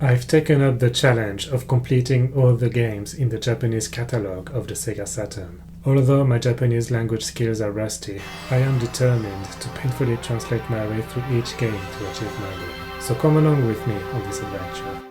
I've taken up the challenge of completing all the games in the Japanese catalogue of the Sega Saturn. Although my Japanese language skills are rusty, I am determined to painfully translate my way through each game to achieve my goal. So come along with me on this adventure.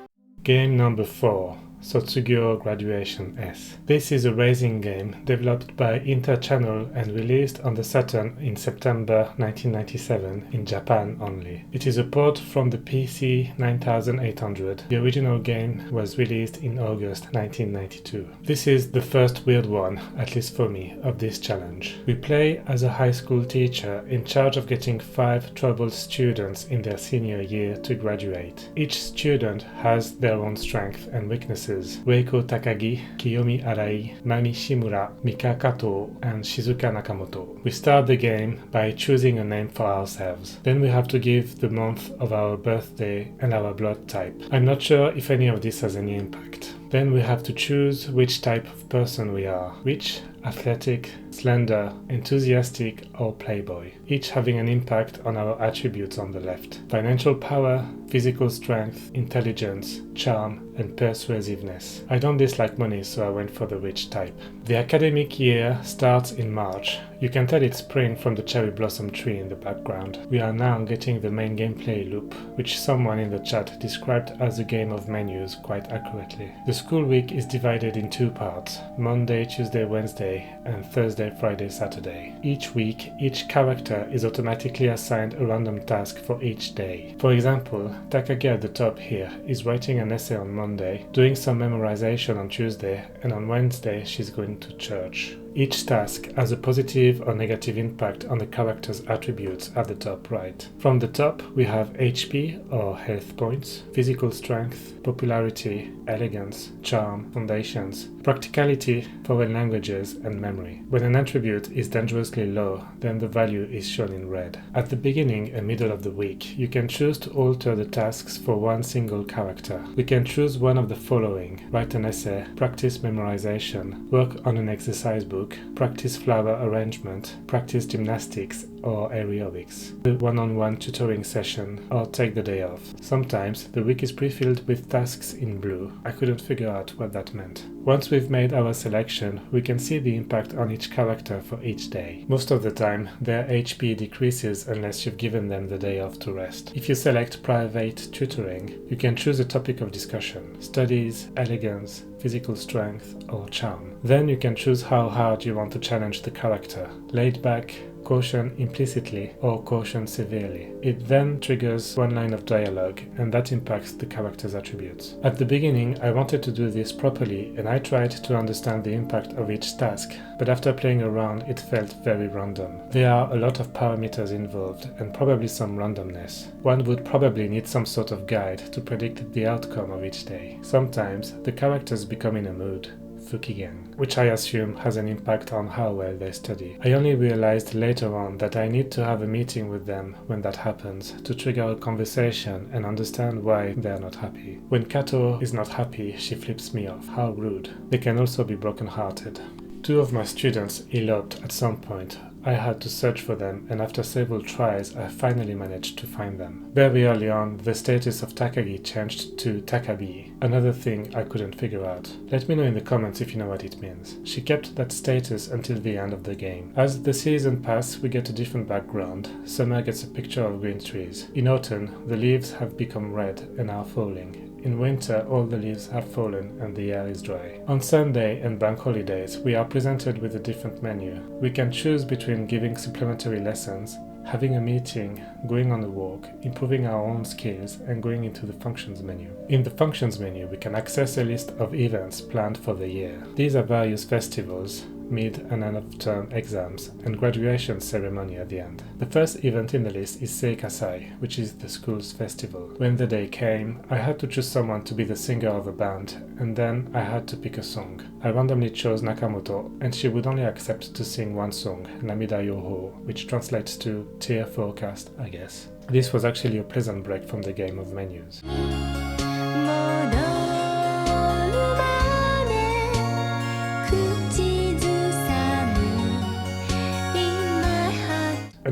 Game number 4. Sotsugyou Graduation S. This is a racing game developed by Interchannel and released on the Saturn in September 1997 in Japan only. It is a port from the PC 9800. The original game was released in August 1992. This is the first weird one, at least for me, of this challenge. We play as a high school teacher in charge of getting 5 troubled students in their senior year to graduate. Each student has their own strengths and weaknesses. Reiko Takagi, Kiyomi Arai, Mami Shimura, Mika Kato, and Shizuka Nakamoto. We start the game by choosing a name for ourselves. Then we have to give the month of our birthday and our blood type. I'm not sure if any of this has any impact. Then we have to choose which type of person we are. Rich, athletic, slender, enthusiastic, or playboy, each having an impact on our attributes on the left. Financial power, physical strength, intelligence, charm, and persuasiveness. I don't dislike money, so I went for the rich type. The academic year starts in March. You can tell it's spring from the cherry blossom tree in the background. We are now getting the main gameplay loop, which someone in the chat described as a game of menus quite accurately. The school week is divided in 2 parts, Monday, Tuesday, Wednesday, and Thursday, Friday, Saturday. Each week, each character is automatically assigned a random task for each day. For example, Takagi at the top here is writing an essay on Monday, doing some memorization on Tuesday, and on Wednesday she's going to church. Each task has a positive or negative impact on the character's attributes at the top right. From the top, we have HP or health points, physical strength, popularity, elegance, charm, foundations, practicality, foreign languages, and memory. When an attribute is dangerously low, then the value is shown in red. At the beginning and middle of the week, you can choose to alter the tasks for one single character. We can choose one of the following: write an essay, practice memorization, work on an exercise book, practice flower arrangement, practice gymnastics or aerobics, the one-on-one tutoring session, or take the day off. Sometimes the week is pre-filled with tasks in blue. I couldn't figure out what that meant. Once we've made our selection, we can see the impact on each character for each day. Most of the time, their HP decreases unless you've given them the day off to rest. If you select private tutoring, you can choose a topic of discussion: studies, elegance, physical strength, or charm. Then you can choose how hard you want to challenge the character: laid back, caution implicitly, or caution severely. It then triggers one line of dialogue, and that impacts the character's attributes. At the beginning, I wanted to do this properly, and I tried to understand the impact of each task, but after playing around, it felt very random. There are a lot of parameters involved, and probably some randomness. One would probably need some sort of guide to predict the outcome of each day. Sometimes, the characters become in a mood, Fukigen, which I assume has an impact on how well they study. I only realized later on that I need to have a meeting with them when that happens to trigger a conversation and understand why they're not happy. When Kato is not happy, she flips me off. How rude. They can also be broken-hearted. 2 of my students eloped at some point. I had to search for them, and after several tries, I finally managed to find them. Very early on, the status of Takagi changed to Takabi, another thing I couldn't figure out. Let me know in the comments if you know what it means. She kept that status until the end of the game. As the season passes, we get a different background. Summer gets a picture of green trees. In autumn, the leaves have become red and are falling. In winter, all the leaves have fallen and the air is dry. On Sunday and bank holidays, we are presented with a different menu. We can choose between giving supplementary lessons, having a meeting, going on a walk, improving our own skills, and going into the functions menu. In the functions menu, we can access a list of events planned for the year. These are various festivals, mid and end of term exams, and graduation ceremony at the end. The first event in the list is Seikasai, which is the school's festival. When the day came, I had to choose someone to be the singer of a band, and then I had to pick a song. I randomly chose Nakamoto, and she would only accept to sing one song, Namida Yoho, which translates to tear forecast, I guess. This was actually a pleasant break from the game of menus.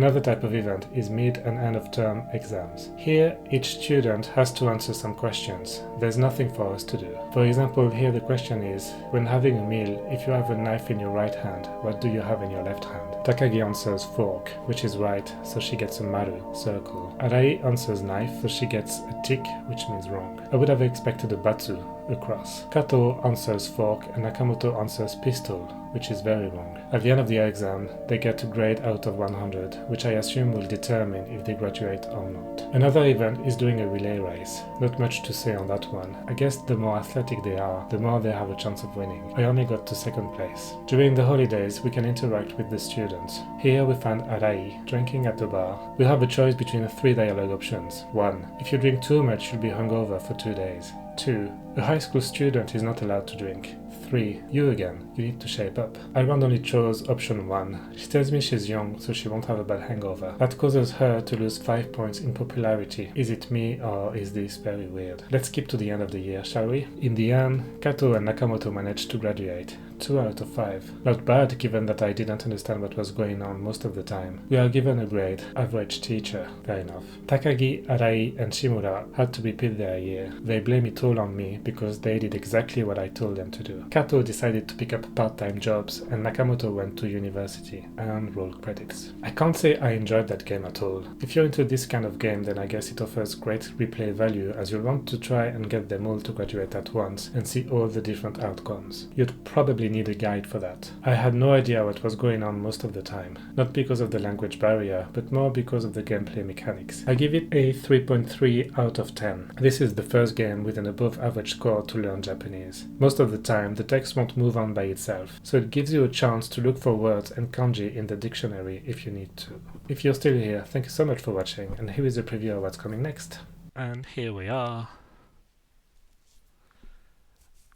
Another type of event is mid and end of term exams. Here, each student has to answer some questions. There's nothing for us to do. For example, here the question is, when having a meal, if you have a knife in your right hand, what do you have in your left hand? Takagi answers fork, which is right, so she gets a maru, circle. Arai answers knife, so she gets a tick, which means wrong. I would have expected a batsu, a cross. Kato answers fork and Nakamoto answers pistol, which is very wrong. At the end of the exam, they get a grade out of 100, which I assume will determine if they graduate or not. Another event is doing a relay race. Not much to say on that one. I guess the more athletic they are, the more they have a chance of winning. I only got to second place. During the holidays, we can interact with the students. Here we find Arai drinking at the bar. We have a choice between 3 dialogue options. 1. If you drink too much, you'll be hungover for 2 days. 2. A high school student is not allowed to drink. 3. You again. You need to shape up. I randomly chose option 1. She tells me she's young, so she won't have a bad hangover. That causes her to lose 5 points in popularity. Is it me, or is this very weird? Let's skip to the end of the year, shall we? In the end, Kato and Nakamoto managed to graduate. 2 out of 5. Not bad, given that I didn't understand what was going on most of the time. We are given a grade, average teacher. Fair enough. Takagi, Arai, and Shimura had to repeat their year. They blame it all on me because they did exactly what I told them to do. Kato decided to pick up part-time jobs, and Nakamoto went to university and roll credits. I can't say I enjoyed that game at all. If you're into this kind of game, then I guess it offers great replay value, as you'll want to try and get them all to graduate at once and see all the different outcomes. You'd probably need a guide for that. I had no idea what was going on most of the time, not because of the language barrier, but more because of the gameplay mechanics. I give it a 3.3 out of 10. This is the first game with an above average score to learn Japanese. Most of the time, the text won't move on by itself, so it gives you a chance to look for words and kanji in the dictionary if you need to. If you're still here, thank you so much for watching, and here is a preview of what's coming next. And here we are.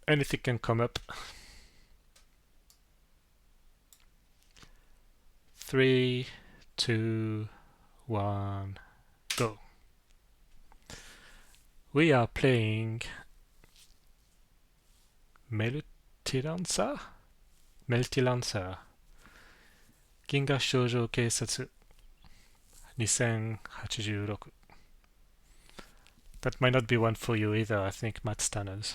Anything can come up. 3, 2, 1, go. We are playing Melty Lancer 銀河少女警察 2086. That might not be one for you either, I think, Matt Stanners.